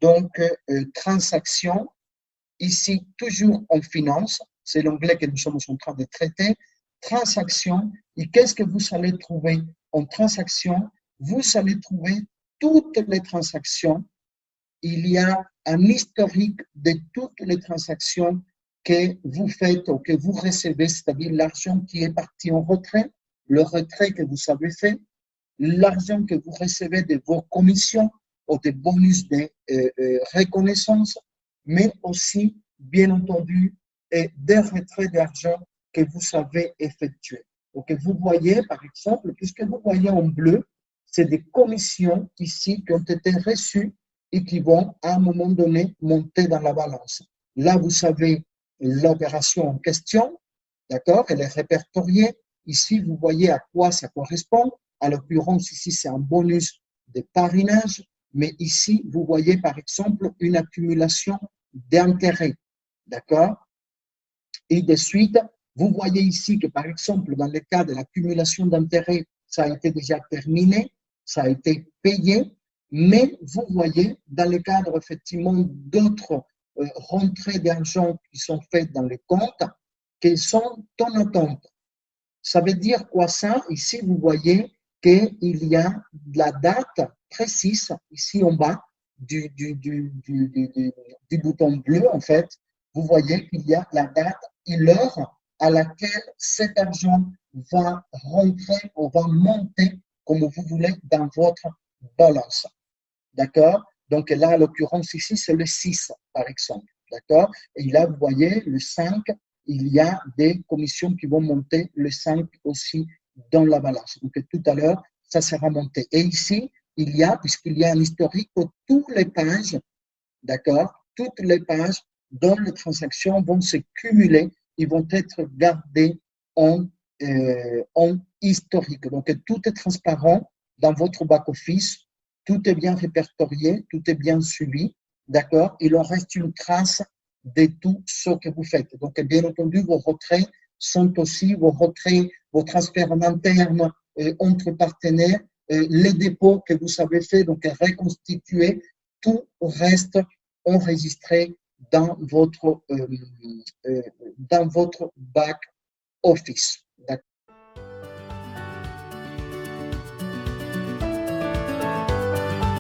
Donc, transaction, ici, toujours en finance, c'est l'anglais que nous sommes en train de traiter. Transaction, et qu'est-ce que vous allez trouver en transaction? Vous allez trouver toutes les transactions. Il y a un historique de toutes les transactions que vous faites ou que vous recevez, c'est-à-dire l'argent qui est parti en retrait, le retrait que vous avez fait, l'argent que vous recevez de vos commissions ou des bonus de reconnaissance, mais aussi, bien entendu, des retraits d'argent que vous avez effectués. Donc, vous voyez, par exemple, puisque vous voyez en bleu, c'est des commissions ici qui ont été reçues et qui vont, à un moment donné, monter dans la balance. Là, vous savez l'opération en question, d'accord? Elle est répertoriée. Ici, vous voyez à quoi ça correspond. À l'occurrence, ici, c'est un bonus de parrainage, mais ici, vous voyez, par exemple, une accumulation d'intérêts, d'accord? Et de suite, vous voyez ici que, par exemple, dans le cas de l'accumulation d'intérêts, ça a été déjà terminé, ça a été payé, mais vous voyez, dans le cadre, effectivement, d'autres rentrées d'argent qui sont faites dans les comptes, qu'elles sont en attente. Ça veut dire quoi ça? Ici, vous voyez qu'il y a la date précise, ici en bas du bouton bleu, en fait. Vous voyez qu'il y a la date et l'heure à laquelle cet argent va rentrer ou va monter, comme vous voulez, dans votre balance. D'accord? Donc là, à l'occurrence, ici, c'est le 6, par exemple. D'accord? Et là, vous voyez, le 5, il y a des commissions qui vont monter le 5 aussi dans la balance. Donc tout à l'heure, ça sera monté. Et ici, il y a, puisqu'il y a un historique, toutes les pages, d'accord? Toutes les pages dont les transactions vont se cumuler, ils vont être gardées en historique. Donc tout est transparent dans votre back-office. Tout est bien répertorié, tout est bien suivi, d'accord? Il en reste une trace de tout ce que vous faites. Donc, bien entendu, vos retraits sont aussi vos retraits, vos transferts internes entre partenaires, les dépôts que vous avez faits, donc reconstitués, tout reste enregistré dans votre back office.